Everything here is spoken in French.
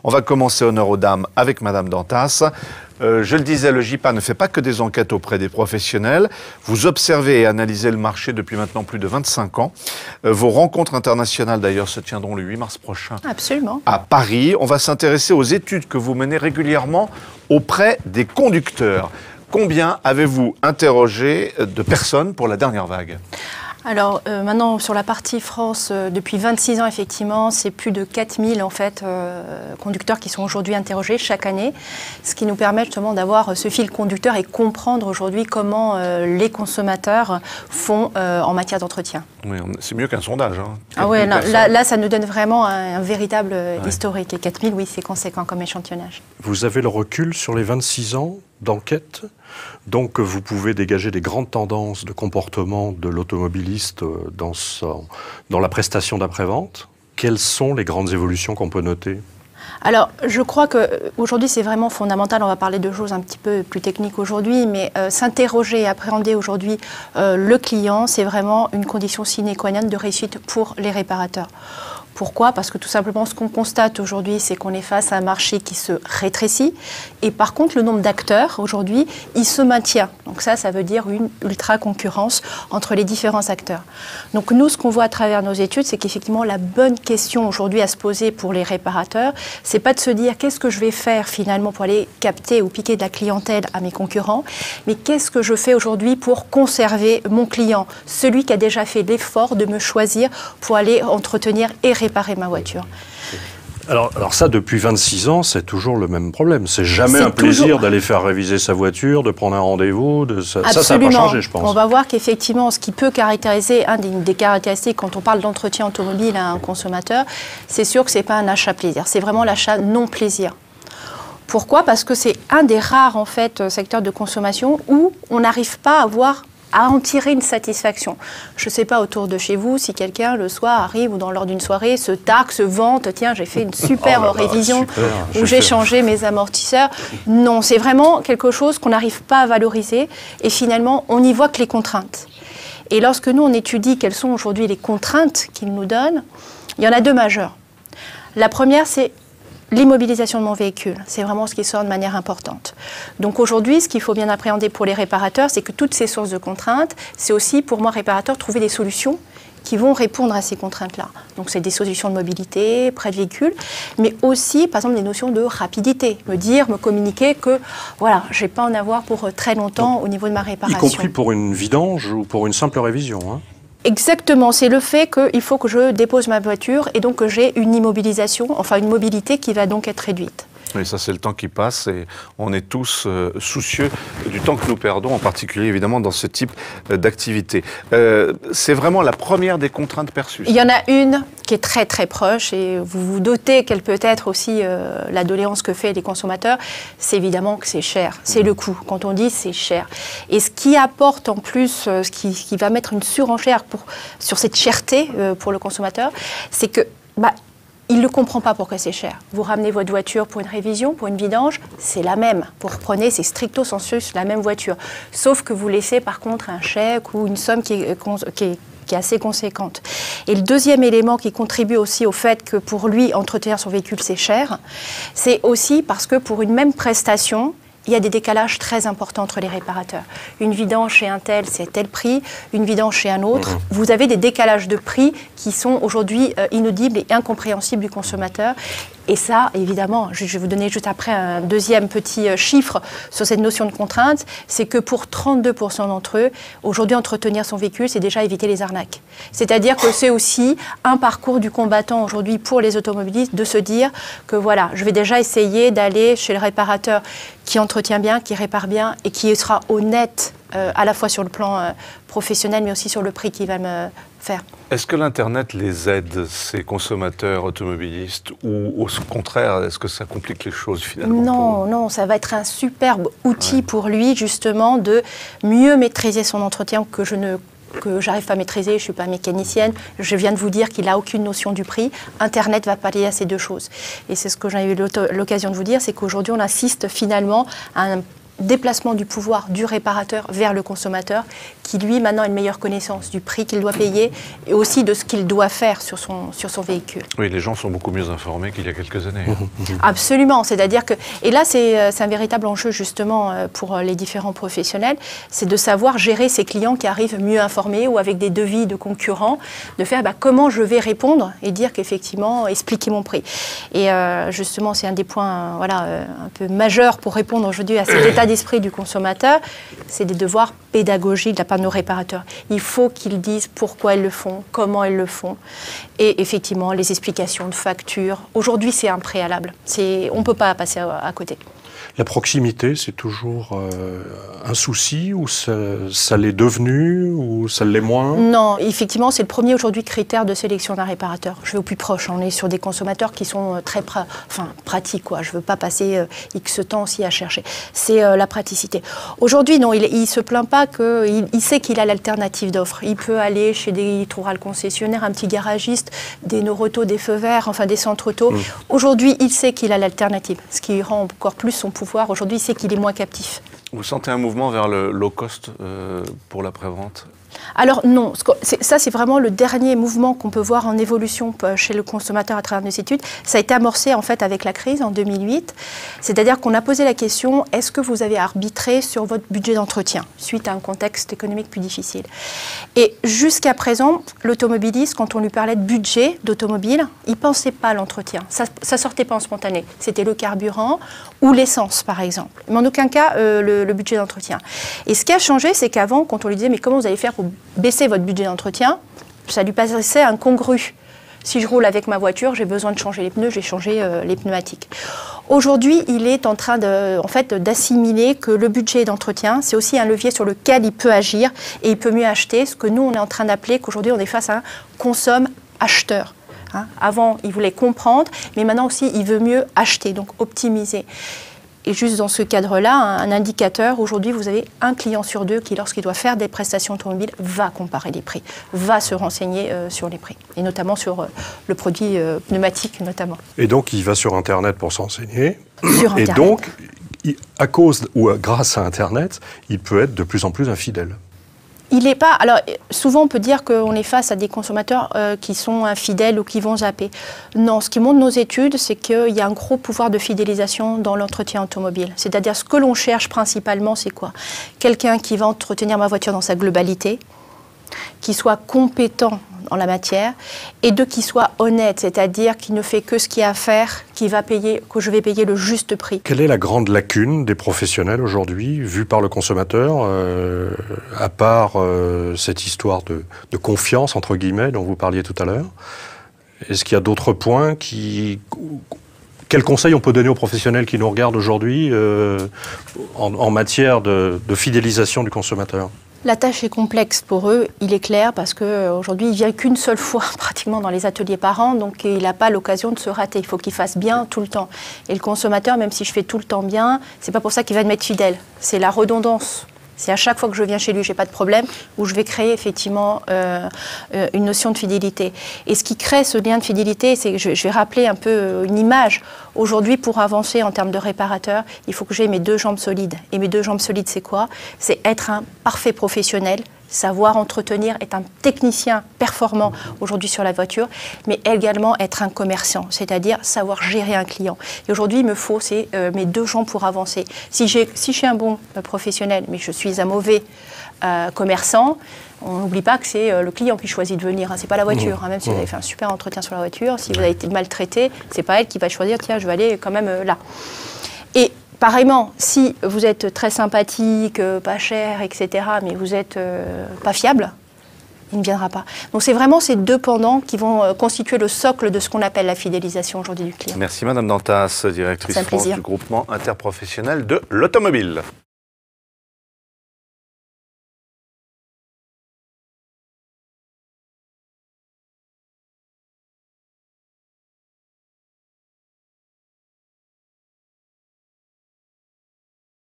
On va commencer honneur aux dames avec Madame Dantas. Je le disais, le JIPA ne fait pas que des enquêtes auprès des professionnels. Vous observez et analysez le marché depuis maintenant plus de 25 ans. Vos rencontres internationales, d'ailleurs, se tiendront le 8 mars prochain. Absolument. À Paris. On va s'intéresser aux études que vous menez régulièrement auprès des conducteurs. Combien avez-vous interrogé de personnes pour la dernière vague ? Alors maintenant, sur la partie France, depuis 26 ans, effectivement, c'est plus de 4000 en fait, conducteurs qui sont aujourd'hui interrogés chaque année, ce qui nous permet justement d'avoir ce fil conducteur et comprendre aujourd'hui comment les consommateurs font en matière d'entretien. Oui, c'est mieux qu'un sondage. Hein. Ah ouais, là, ça nous donne vraiment un véritable historique. Et 4000, oui, c'est conséquent comme échantillonnage. Vous avez le recul sur les 26 ans d'enquête, donc vous pouvez dégager des grandes tendances de comportement de l'automobiliste dans la prestation d'après-vente. Quelles sont les grandes évolutions qu'on peut noter ? Alors, je crois qu'aujourd'hui, c'est vraiment fondamental. On va parler de choses un petit peu plus techniques aujourd'hui, mais s'interroger et appréhender aujourd'hui le client, c'est vraiment une condition sine qua non de réussite pour les réparateurs. Pourquoi ? Parce que tout simplement, ce qu'on constate aujourd'hui, c'est qu'on est face à un marché qui se rétrécit. Et par contre, le nombre d'acteurs, aujourd'hui, il se maintient. Donc ça veut dire une ultra-concurrence entre les différents acteurs. Donc nous, ce qu'on voit à travers nos études, c'est qu'effectivement, la bonne question aujourd'hui à se poser pour les réparateurs, c'est pas de se dire qu'est-ce que je vais faire finalement pour aller capter ou piquer de la clientèle à mes concurrents, mais qu'est-ce que je fais aujourd'hui pour conserver mon client, celui qui a déjà fait l'effort de me choisir pour aller entretenir et réparer ma voiture. Alors ça, depuis 26 ans, c'est toujours le même problème. C'est jamais un plaisir d'aller faire réviser sa voiture, de prendre un rendez-vous. Ça n'a pas changé, je pense. On va voir qu'effectivement, ce qui peut caractériser, des caractéristiques quand on parle d'entretien automobile à un consommateur, c'est sûr que ce n'est pas un achat plaisir. C'est vraiment l'achat non plaisir. Pourquoi ? Parce que c'est un des rares en fait, secteurs de consommation où on n'arrive pas à en tirer une satisfaction. Je ne sais pas autour de chez vous si quelqu'un le soir arrive ou lors d'une soirée se targue, se vante, tiens j'ai fait une super révision où j'ai changé mes amortisseurs. Non, c'est vraiment quelque chose qu'on n'arrive pas à valoriser et finalement on n'y voit que les contraintes. Et lorsque nous on étudie quelles sont aujourd'hui les contraintes qu'ils nous donnent, il y en a deux majeures. La première c'est l'immobilisation de mon véhicule, c'est vraiment ce qui sort de manière importante. Donc aujourd'hui, ce qu'il faut bien appréhender pour les réparateurs, c'est que toutes ces sources de contraintes, c'est aussi pour moi, réparateurs, trouver des solutions qui vont répondre à ces contraintes-là. Donc c'est des solutions de mobilité, prêt de véhicule, mais aussi, par exemple, des notions de rapidité. Me communiquer que, voilà, je ne vais pas en avoir pour très longtemps au niveau de ma réparation. Y compris pour une vidange ou pour une simple révision, hein. Exactement, c'est le fait qu'il faut que je dépose ma voiture et donc que j'ai une immobilisation, enfin une mobilité qui va donc être réduite. Oui, ça c'est le temps qui passe et on est tous soucieux du temps que nous perdons, en particulier évidemment dans ce type d'activité. C'est vraiment la première des contraintes perçues. Il y en a une qui est très très proche et vous vous doutez qu'elle peut être aussi la doléance que fait les consommateurs, c'est évidemment que c'est cher, c'est le coût. Quand on dit c'est cher. Et ce qui apporte en plus, ce qui va mettre une surenchère sur cette cherté pour le consommateur, c'est que il ne comprend pas pourquoi c'est cher. Vous ramenez votre voiture pour une révision, pour une vidange, c'est la même. Vous reprenez, c'est stricto sensu la même voiture. Sauf que vous laissez par contre un chèque ou une somme qui est assez conséquente. Et le deuxième élément qui contribue aussi au fait que pour lui, entretenir son véhicule, c'est cher, c'est aussi parce que pour une même prestation, il y a des décalages très importants entre les réparateurs. Une vidange chez un tel, c'est tel prix. Une vidange chez un autre, vous avez des décalages de prix qui sont aujourd'hui inaudibles et incompréhensibles du consommateur. Et ça, évidemment, je vais vous donner juste après un deuxième petit chiffre sur cette notion de contrainte, c'est que pour 32% d'entre eux, aujourd'hui, entretenir son véhicule, c'est déjà éviter les arnaques. C'est-à-dire que c'est aussi un parcours du combattant aujourd'hui pour les automobilistes de se dire que voilà, je vais déjà essayer d'aller chez le réparateur qui entretient bien, qui répare bien et qui sera honnête à la fois sur le plan professionnel, mais aussi sur le prix qu'il va me faire. Est-ce que l'Internet les aide, ces consommateurs automobilistes, ou au contraire, est-ce que ça complique les choses finalement? Non, ça va être un superbe outil pour lui, justement, de mieux maîtriser son entretien que j'arrive pas à maîtriser, je ne suis pas mécanicienne. Je viens de vous dire qu'il n'a aucune notion du prix. Internet va pallier à ces deux choses. Et c'est ce que j'ai eu l'occasion de vous dire, c'est qu'aujourd'hui, on assiste finalement à un déplacement du pouvoir du réparateur vers le consommateur, qui lui maintenant a une meilleure connaissance du prix qu'il doit payer et aussi de ce qu'il doit faire sur son véhicule. Oui, les gens sont beaucoup mieux informés qu'il y a quelques années. Absolument, c'est-à-dire que, et là c'est un véritable enjeu justement pour les différents professionnels, c'est de savoir gérer ces clients qui arrivent mieux informés ou avec des devis de concurrents, de faire comment je vais répondre et dire qu'effectivement, expliquer mon prix. Et justement, c'est un des points un peu majeurs pour répondre aujourd'hui à cet état d'esprit du consommateur, c'est des devoirs pédagogiques de la part de nos réparateurs. Il faut qu'ils disent pourquoi ils le font, comment ils le font. Et effectivement, les explications de factures. Aujourd'hui, c'est un préalable. On ne peut pas passer à côté. La proximité, c'est toujours un souci ou ça l'est devenu ou ça l'est moins? Non, effectivement, c'est le premier aujourd'hui critère de sélection d'un réparateur. Je vais au plus proche. On est sur des consommateurs qui sont très pratiques, quoi. Je ne veux pas passer X temps aussi à chercher. C'est la praticité. Aujourd'hui, non, il ne se plaint pas il sait qu'il a l'alternative d'offres. Il peut aller il trouvera le concessionnaire, un petit garagiste, des Noroto, des feux verts, enfin des centres auto. Aujourd'hui, il sait qu'il a l'alternative, ce qui rend encore plus son pouvoir. Aujourd'hui, c'est qu'il est moins captif. Vous sentez un mouvement vers le low cost pour l'après-vente? Alors non, ça c'est vraiment le dernier mouvement qu'on peut voir en évolution chez le consommateur à travers nos études. Ça a été amorcé en fait avec la crise en 2008. C'est-à-dire qu'on a posé la question, est-ce que vous avez arbitré sur votre budget d'entretien suite à un contexte économique plus difficile? Et jusqu'à présent, l'automobiliste, quand on lui parlait de budget d'automobile, il ne pensait pas à l'entretien. Ça ne sortait pas en spontané. C'était le carburant ou l'essence par exemple. Mais en aucun cas le budget d'entretien. Et ce qui a changé, c'est qu'avant, quand on lui disait mais comment vous allez faire pour baisser votre budget d'entretien, ça lui paraissait incongru. Si je roule avec ma voiture, j'ai besoin de changer les pneus, j'ai changé les pneumatiques. Aujourd'hui, il est en train d'assimiler que le budget d'entretien, c'est aussi un levier sur lequel il peut agir et il peut mieux acheter, ce que nous, on est en train d'appeler qu'aujourd'hui, on est face à un consomme-acheteur. Avant, il voulait comprendre, mais maintenant aussi, il veut mieux acheter, donc optimiser. Et juste dans ce cadre-là, un indicateur, aujourd'hui, vous avez un client sur deux qui, lorsqu'il doit faire des prestations automobiles, va comparer les prix, va se renseigner sur les prix, et notamment sur le produit pneumatique notamment. Et donc, il va sur Internet pour s'enseigner. Sur Internet. Et donc, à cause ou grâce à Internet, il peut être de plus en plus infidèle. Il n'est pas. Alors, souvent, on peut dire qu'on est face à des consommateurs qui sont infidèles ou qui vont zapper. Non, ce qui montre nos études, c'est qu'il y a un gros pouvoir de fidélisation dans l'entretien automobile. C'est-à-dire, ce que l'on cherche principalement, c'est quoi? Quelqu'un qui va entretenir ma voiture dans sa globalité, qui soit compétent en la matière et qui soit honnête, c'est-à-dire qui ne fait que ce qu'il y a à faire, que je vais payer le juste prix. Quelle est la grande lacune des professionnels aujourd'hui, vue par le consommateur, à part cette histoire de confiance, entre guillemets, dont vous parliez tout à l'heure? Est-ce qu'il y a d'autres points Quels conseils on peut donner aux professionnels qui nous regardent aujourd'hui en matière de fidélisation du consommateur? La tâche est complexe pour eux, il est clair, parce qu'aujourd'hui, il ne vient qu'une seule fois pratiquement dans les ateliers par an, donc il n'a pas l'occasion de se rater. Il faut qu'il fasse bien tout le temps. Et le consommateur, même si je fais tout le temps bien, ce n'est pas pour ça qu'il va m'être fidèle. C'est la redondance. C'est à chaque fois que je viens chez lui, je n'ai pas de problème, où je vais créer effectivement une notion de fidélité. Et ce qui crée ce lien de fidélité, c'est que je vais rappeler un peu une image. Aujourd'hui, pour avancer en termes de réparateur, il faut que j'ai mes deux jambes solides. Et mes deux jambes solides, c'est quoi? C'est être un parfait professionnel, savoir entretenir, être un technicien performant aujourd'hui sur la voiture, mais également être un commerçant, c'est-à-dire savoir gérer un client. Et aujourd'hui, il me faut mes deux jambes pour avancer. Si je suis un bon professionnel, mais je suis un mauvais commerçant, on n'oublie pas que c'est le client qui choisit de venir, c'est pas la voiture. Même si vous avez fait un super entretien sur la voiture, si vous avez été maltraité, c'est pas elle qui va choisir, tiens, je vais aller quand même là. Et pareillement, si vous êtes très sympathique, pas cher, etc., mais vous n'êtes pas fiable, il ne viendra pas. Donc c'est vraiment ces deux pendants qui vont constituer le socle de ce qu'on appelle la fidélisation aujourd'hui du client. Merci Madame Dantas, directrice France du groupement interprofessionnel de l'automobile.